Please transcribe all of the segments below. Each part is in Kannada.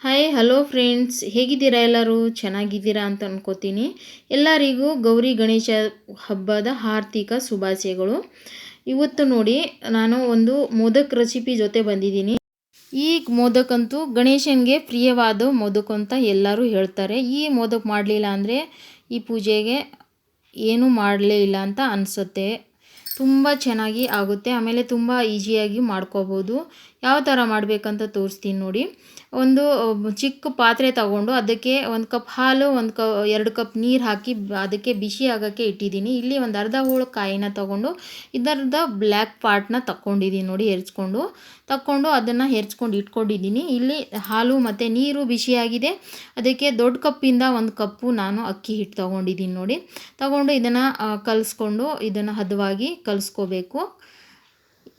ಹಾಯ್ ಹಲೋ ಫ್ರೆಂಡ್ಸ್, ಹೇಗಿದ್ದೀರಾ? ಎಲ್ಲರೂ ಚೆನ್ನಾಗಿದ್ದೀರಾ ಅಂತ ಅನ್ಕೋತೀನಿ. ಎಲ್ಲರಿಗೂ ಗೌರಿ ಗಣೇಶ ಹಬ್ಬದ ಆರ್ಥಿಕ ಶುಭಾಶಯಗಳು. ಇವತ್ತು ನೋಡಿ, ನಾನು ಒಂದು ಮೋದಕ್ ರೆಸಿಪಿ ಜೊತೆ ಬಂದಿದ್ದೀನಿ. ಈ ಮೋದಕಂತೂ ಗಣೇಶನಿಗೆ ಪ್ರಿಯವಾದ ಮೋದಕ ಅಂತ ಎಲ್ಲರೂ ಹೇಳ್ತಾರೆ. ಈ ಮೋದಕ ಮಾಡಲಿಲ್ಲ ಅಂದರೆ ಈ ಪೂಜೆಗೆ ಏನೂ ಮಾಡಲೇ ಇಲ್ಲ ಅಂತ ಅನಿಸುತ್ತೆ. ತುಂಬ ಚೆನ್ನಾಗಿ ಆಗುತ್ತೆ, ಆಮೇಲೆ ತುಂಬ ಈಸಿಯಾಗಿ ಮಾಡ್ಕೋಬೋದು. ಯಾವ ಥರ ಮಾಡಬೇಕಂತ ತೋರಿಸ್ತೀನಿ ನೋಡಿ. ಒಂದು ಚಿಕ್ಕ ಪಾತ್ರೆ ತಗೊಂಡು ಅದಕ್ಕೆ 1 ಕಪ್ ಹಾಲು, 2 ಕಪ್ ನೀರು ಹಾಕಿ ಅದಕ್ಕೆ ಬಿಸಿ ಆಗೋಕ್ಕೆ ಇಟ್ಟಿದ್ದೀನಿ. ಇಲ್ಲಿ ಒಂದು ಅರ್ಧ ಹೋಳು ಕಾಯಿನ ತಗೊಂಡು ಇದರದ ಬ್ಲ್ಯಾಕ್ ಪಾರ್ಟ್ನ ತಗೊಂಡಿದ್ದೀನಿ ನೋಡಿ, ತಗೊಂಡು ಅದನ್ನು ಹೆರ್ಚ್ಕೊಂಡು ಇಟ್ಕೊಂಡಿದ್ದೀನಿ. ಇಲ್ಲಿ ಹಾಲು ಮತ್ತು ನೀರು ಬಿಸಿಯಾಗಿದೆ. ಅದಕ್ಕೆ ದೊಡ್ಡ ಕಪ್ಪಿಂದ 1 ಕಪ್ಪು ನಾನು ಅಕ್ಕಿ ಹಿಟ್ಟು ತಗೊಂಡಿದ್ದೀನಿ ನೋಡಿ. ತಗೊಂಡು ಇದನ್ನು ಕಲಿಸ್ಕೊಂಡು ಇದನ್ನು ಹದವಾಗಿ ಕಲಿಸ್ಕೋಬೇಕು.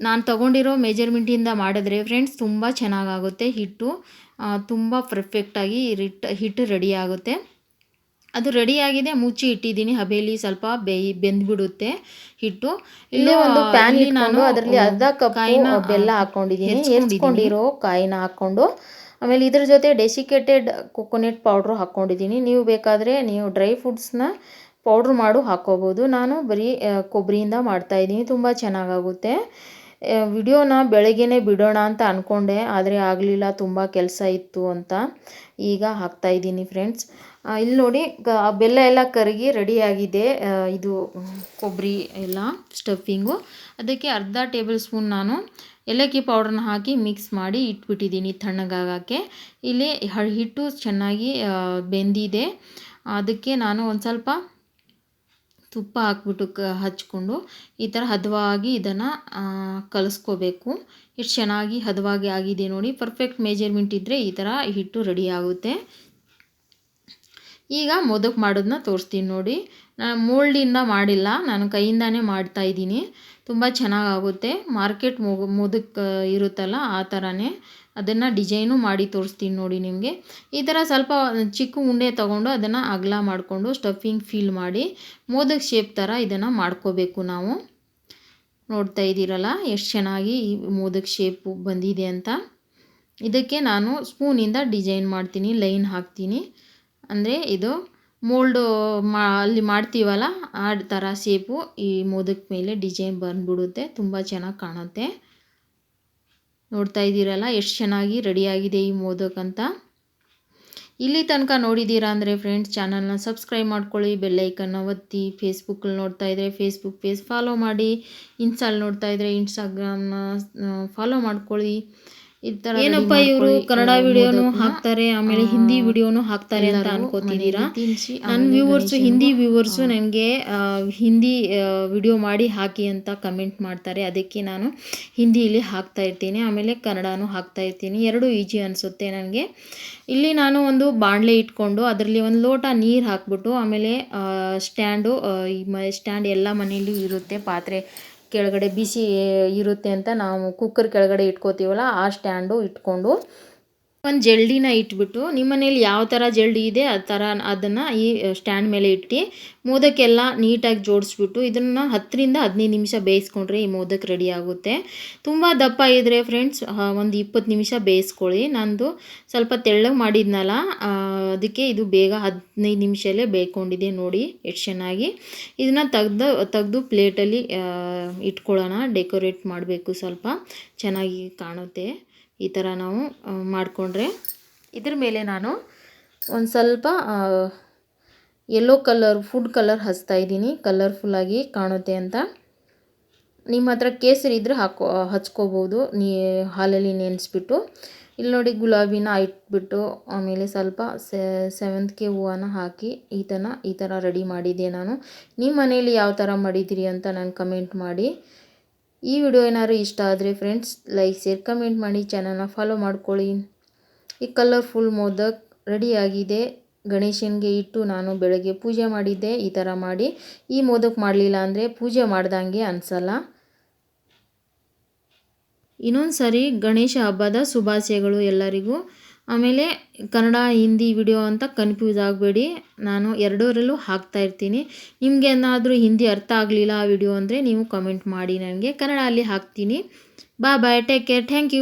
ನಾನು ತಗೊಂಡಿರೋ ಮೆಜರ್ಮೆಂಟಿಂದ ಮಾಡಿದ್ರೆ ಫ್ರೆಂಡ್ಸ್ ತುಂಬ ಚೆನ್ನಾಗಾಗುತ್ತೆ. ಹಿಟ್ಟು ತುಂಬ ಪರ್ಫೆಕ್ಟಾಗಿ ಹಿಟ್ಟು ರೆಡಿ ಆಗುತ್ತೆ. ಅದು ರೆಡಿಯಾಗಿದೆ, ಮುಚ್ಚಿ ಇಟ್ಟಿದ್ದೀನಿ. ಹಬೆಯಲ್ಲಿ ಸ್ವಲ್ಪ ಬೆಂದ್ಬಿಡುತ್ತೆ ಹಿಟ್ಟು. ಇಲ್ಲೇ ಒಂದು ಪ್ಯಾನ್ ನಾನು ಅದರಲ್ಲಿ ಅರ್ಧ ಕಪ್ ಬೆಲ್ಲ ಹಾಕ್ಕೊಂಡಿದ್ದೀನಿ. ಹೆರ್ಚ್ಕೊಂಡಿರೋ ಕಾಯಿನ ಹಾಕ್ಕೊಂಡು, ಆಮೇಲೆ ಇದ್ರ ಜೊತೆ ಡೆಸಿಕೇಟೆಡ್ ಕೊಕೊನೆಟ್ ಪೌಡ್ರು ಹಾಕ್ಕೊಂಡಿದ್ದೀನಿ. ನೀವು ಬೇಕಾದರೆ ನೀವು ಡ್ರೈ ಫ್ರೂಟ್ಸ್ನ ಪೌಡ್ರ್ ಮಾಡು ಹಾಕ್ಕೋಬೋದು. ನಾನು ಬರೀ ಕೊಬ್ಬರಿಯಿಂದ ಮಾಡ್ತಾಯಿದ್ದೀನಿ. ತುಂಬ ಚೆನ್ನಾಗಾಗುತ್ತೆ. ವಿಡಿಯೋನ ಬೆಳಗ್ಗೆನೇ ಬಿಡೋಣ ಅಂತ ಅಂದ್ಕೊಂಡೆ, ಆದರೆ ಆಗಲಿಲ್ಲ, ತುಂಬ ಕೆಲಸ ಇತ್ತು ಅಂತ ಈಗ ಹಾಕ್ತಾಯಿದ್ದೀನಿ ಫ್ರೆಂಡ್ಸ್. ಇಲ್ಲಿ ನೋಡಿ, ಬೆಲ್ಲ ಎಲ್ಲ ಕರಗಿ ರೆಡಿಯಾಗಿದೆ. ಇದು ಕೊಬ್ಬರಿ ಎಲ್ಲ ಸ್ಟಫಿಂಗು. ಅದಕ್ಕೆ ಅರ್ಧ ಟೇಬಲ್ ಸ್ಪೂನ್ ನಾನು ಏಲಕ್ಕಿ ಪೌಡ್ರನ್ನ ಹಾಕಿ ಮಿಕ್ಸ್ ಮಾಡಿ ಇಟ್ಬಿಟ್ಟಿದ್ದೀನಿ ತಣ್ಣಗಾಗೋಕ್ಕೆ. ಇಲ್ಲಿ ಹಿಟ್ಟು ಚೆನ್ನಾಗಿ ಬೆಂದಿದೆ. ಅದಕ್ಕೆ ನಾನು ಒಂದು ಸ್ವಲ್ಪ ತುಪ್ಪ ಹಾಕ್ಬಿಟ್ಟು ಹಚ್ಕೊಂಡು ಈ ಥರ ಹದವಾಗಿ ಇದನ್ನು ಕಲಿಸ್ಕೋಬೇಕು. ಎಷ್ಟು ಚೆನ್ನಾಗಿ ಹದವಾಗಿ ಆಗಿದೆ ನೋಡಿ. ಪರ್ಫೆಕ್ಟ್ ಮೆಜರ್ಮೆಂಟ್ ಇದ್ದರೆ ಈ ಥರ ಹಿಟ್ಟು ರೆಡಿ ಆಗುತ್ತೆ. ಈಗ ಮೋದಕ ಮಾಡೋದನ್ನ ತೋರಿಸ್ತೀನಿ ನೋಡಿ. ನಾನು ಮೋಲ್ಡಿಂದ ಮಾಡಿಲ್ಲ, ನಾನು ಕೈಯಿಂದಾನೇ ಮಾಡ್ತಾಯಿದ್ದೀನಿ. ತುಂಬ ಚೆನ್ನಾಗಾಗುತ್ತೆ. ಮಾರ್ಕೆಟ್ ಮೋದಕ ಇರುತ್ತಲ್ಲ ಆ ಥರನೇ ಅದನ್ನು ಡಿಸೈನು ಮಾಡಿ ತೋರಿಸ್ತೀನಿ ನೋಡಿ ನಿಮಗೆ. ಈ ಥರ ಸ್ವಲ್ಪ ಚಿಕ್ಕ ಉಂಡೆ ತೊಗೊಂಡು ಅದನ್ನು ಅಗಲ ಮಾಡಿಕೊಂಡು ಸ್ಟಫಿಂಗ್ ಫಿಲ್ ಮಾಡಿ ಮೋದಕ ಶೇಪ್ ಥರ ಇದನ್ನು ಮಾಡ್ಕೋಬೇಕು ನಾವು. ನೋಡ್ತಾ ಇದ್ದೀರಲ್ಲ ಎಷ್ಟು ಚೆನ್ನಾಗಿ ಈ ಮೋದಕ ಶೇಪು ಬಂದಿದೆ ಅಂತ. ಇದಕ್ಕೆ ನಾನು ಸ್ಪೂನಿಂದ ಡಿಸೈನ್ ಮಾಡ್ತೀನಿ, ಲೈನ್ ಹಾಕ್ತೀನಿ. ಅಂದರೆ ಇದು ಮೋಲ್ಡು ಅಲ್ಲಿ ಮಾಡ್ತೀವಲ್ಲ ಆ ಥರ ಶೇಪು ಈ ಮೋದಕ ಮೇಲೆ ಡಿಸೈನ್ ಬಂದ್ಬಿಡುತ್ತೆ. ತುಂಬ ಚೆನ್ನಾಗಿ ಕಾಣುತ್ತೆ. ನೋಡ್ತಾ ಇದ್ದೀರಲ್ಲ ಎಷ್ಟು ಚೆನ್ನಾಗಿ ರೆಡಿಯಾಗಿದೆ ಈ ಮೋದಕ ಅಂತ. ಇಲ್ಲಿ ತನಕ ನೋಡಿದ್ದೀರಾ ಅಂದರೆ ಫ್ರೆಂಡ್ಸ್, ಚಾನಲ್ನ ಸಬ್ಸ್ಕ್ರೈಬ್ ಮಾಡ್ಕೊಳ್ಳಿ, ಬೆಲ್ಲೈಕನ್ನ ಒತ್ತಿ. ಫೇಸ್ಬುಕ್ಕಲ್ಲಿ ನೋಡ್ತಾ ಇದ್ದರೆ ಫೇಸ್ಬುಕ್ ಪೇಜ್ ಫಾಲೋ ಮಾಡಿ, ಇನ್ಸ್ಟಾಲ್ ನೋಡ್ತಾ ಇದ್ದರೆ ಇನ್ಸ್ಟಾಗ್ರಾಮ್ನ ಫಾಲೋ ಮಾಡ್ಕೊಳ್ಳಿ. ಈ ಥರ ಏನಪ್ಪ ಇವರು ಕನ್ನಡ ವಿಡಿಯೋನು ಹಾಕ್ತಾರೆ, ಆಮೇಲೆ ಹಿಂದಿ ವಿಡಿಯೋನು ಹಾಕ್ತಾರೆ ಅಂತ ಅನ್ಕೋತಿದ್ದೀರಾ. ನನ್ನ ವ್ಯೂವರ್ಸು, ಹಿಂದಿ ವ್ಯೂವರ್ಸು ನನಗೆ ಹಿಂದಿ ವಿಡಿಯೋ ಮಾಡಿ ಹಾಕಿ ಅಂತ ಕಮೆಂಟ್ ಮಾಡ್ತಾರೆ. ಅದಕ್ಕೆ ನಾನು ಹಿಂದಿಯಲ್ಲಿ ಹಾಕ್ತಾ ಇರ್ತೀನಿ, ಆಮೇಲೆ ಕನ್ನಡನೂ ಹಾಕ್ತಾ ಇರ್ತೀನಿ. ಎರಡೂ ಈಜಿ ಅನಿಸುತ್ತೆ ನನಗೆ. ಇಲ್ಲಿ ನಾನು ಒಂದು ಬಾಣಲೆ ಇಟ್ಕೊಂಡು ಅದರಲ್ಲಿ 1 ಲೋಟ ನೀರು ಹಾಕ್ಬಿಟ್ಟು, ಆಮೇಲೆ ಸ್ಟ್ಯಾಂಡ್ ಎಲ್ಲ ಮನೆಯಲ್ಲೂ ಇರುತ್ತೆ. ಪಾತ್ರೆ ಕೆಳಗಡೆ ಬಿಸಿ ಇರುತ್ತೆ ಅಂತ ನಾವು ಕುಕ್ಕರ್ ಕೆಳಗಡೆ ಇಟ್ಕೋತೀವಲ್ಲ ಆ ಸ್ಟ್ಯಾಂಡು ಇಟ್ಕೊಂಡು ಒಂದು ಜಲ್ಡಿನ ಇಟ್ಬಿಟ್ಟು, ನಿಮ್ಮ ಮನೇಲಿ ಯಾವ ಥರ ಜಲ್ಡಿ ಇದೆ ಆ ಥರ ಅದನ್ನು ಈ ಸ್ಟ್ಯಾಂಡ್ ಮೇಲೆ ಇಟ್ಟು ಮೋದಕ್ಕೆಲ್ಲ ನೀಟಾಗಿ ಜೋಡಿಸ್ಬಿಟ್ಟು ಇದನ್ನು 10 ರಿಂದ 15 ನಿಮಿಷ ಬೇಯಿಸ್ಕೊಂಡ್ರೆ ಈ ಮೋದಕ ರೆಡಿ ಆಗುತ್ತೆ. ತುಂಬ ದಪ್ಪ ಇದ್ದರೆ ಫ್ರೆಂಡ್ಸ್ ಒಂದು 20 ನಿಮಿಷ ಬೇಯಿಸ್ಕೊಳ್ಳಿ. ನಂದು ಸ್ವಲ್ಪ ತೆಳ್ಳಗೆ ಮಾಡಿದ್ನಲ್ಲ, ಅದಕ್ಕೆ ಇದು ಬೇಗ 15 ನಿಮಿಷಲ್ಲೇ ಬೇಯ್ಕೊಂಡಿದೆ ನೋಡಿ ಎಷ್ಟು ಚೆನ್ನಾಗಿ. ಇದನ್ನು ತೆಗೆದು ಪ್ಲೇಟಲ್ಲಿ ಇಟ್ಕೊಳ್ಳೋಣ. ಡೆಕೋರೇಟ್ ಮಾಡಬೇಕು, ಸ್ವಲ್ಪ ಚೆನ್ನಾಗಿ ಕಾಣುತ್ತೆ ಈ ಥರ ನಾವು ಮಾಡಿಕೊಂಡ್ರೆ. ಇದ್ರ ಮೇಲೆ ನಾನು ಒಂದು ಸ್ವಲ್ಪ ಯೆಲ್ಲೋ ಕಲರ್ ಫುಡ್ ಕಲರ್ ಹಚ್ತಾಯಿದ್ದೀನಿ, ಕಲರ್ಫುಲ್ಲಾಗಿ ಕಾಣುತ್ತೆ ಅಂತ. ನಿಮ್ಮ ಹತ್ರ ಕೇಸರಿ ಇದ್ದರೆ ಹಚ್ಕೋಬೋದು ಹಾಲಲ್ಲಿ ನೆನೆಸ್ಬಿಟ್ಟು. ಇಲ್ಲಿ ನೋಡಿ, ಗುಲಾಬಿನ ಇಟ್ಬಿಟ್ಟು ಆಮೇಲೆ ಸ್ವಲ್ಪ ಸೇವಂತಿಗೆ ಹೂವನ್ನ ಹಾಕಿ ಈ ಥರ ರೆಡಿ ಮಾಡಿದ್ದೆ ನಾನು. ನಿಮ್ಮ ಮನೇಲಿ ಯಾವ ಥರ ಮಾಡಿದ್ದೀರಿ ಅಂತ ನಾನು ಕಮೆಂಟ್ ಮಾಡಿ. ಈ ವಿಡಿಯೋ ಏನಾದ್ರು ಇಷ್ಟ ಆದರೆ ಫ್ರೆಂಡ್ಸ್ ಲೈಕ್, ಶೇರ್, ಕಮೆಂಟ್ ಮಾಡಿ, ಚಾನಲ್ನ ಫಾಲೋ ಮಾಡ್ಕೊಳ್ಳಿ. ಈ ಕಲರ್ಫುಲ್ ಮೋದಕ್ ರೆಡಿಯಾಗಿದೆ. ಗಣೇಶನಿಗೆ ಇಟ್ಟು ನಾನು ಬೆಳಗ್ಗೆ ಪೂಜೆ ಮಾಡಿದ್ದೆ. ಈ ಥರ ಮಾಡಿ ಈ ಮೋದಕ ಮಾಡಲಿಲ್ಲ ಅಂದರೆ ಪೂಜೆ ಮಾಡ್ದಂಗೆ ಅನಿಸಲ್ಲ. ಇನ್ನೊಂದು ಸರಿ ಗಣೇಶ ಹಬ್ಬದ ಶುಭಾಶಯಗಳು ಎಲ್ಲರಿಗೂ. ಆಮೇಲೆ ಕನ್ನಡ ಹಿಂದಿ ವಿಡಿಯೋ ಅಂತ ಕನ್ಫ್ಯೂಸ್ ಆಗಬೇಡಿ, ನಾನು ಎರಡರಲ್ಲೂ ಹಾಕ್ತಾ ಇರ್ತೀನಿ. ನಿಮಗೆ ಏನಾದರೂ ಹಿಂದಿ ಅರ್ಥ ಆಗಲಿಲ್ಲ ಆ ವಿಡಿಯೋ ಅಂದರೆ ನೀವು ಕಮೆಂಟ್ ಮಾಡಿ, ನನಗೆ ಕನ್ನಡ ಅಲ್ಲಿ ಹಾಕ್ತೀನಿ. ಬಾಯ್, ಟೇಕ್ ಕೇರ್, ಥ್ಯಾಂಕ್ ಯು.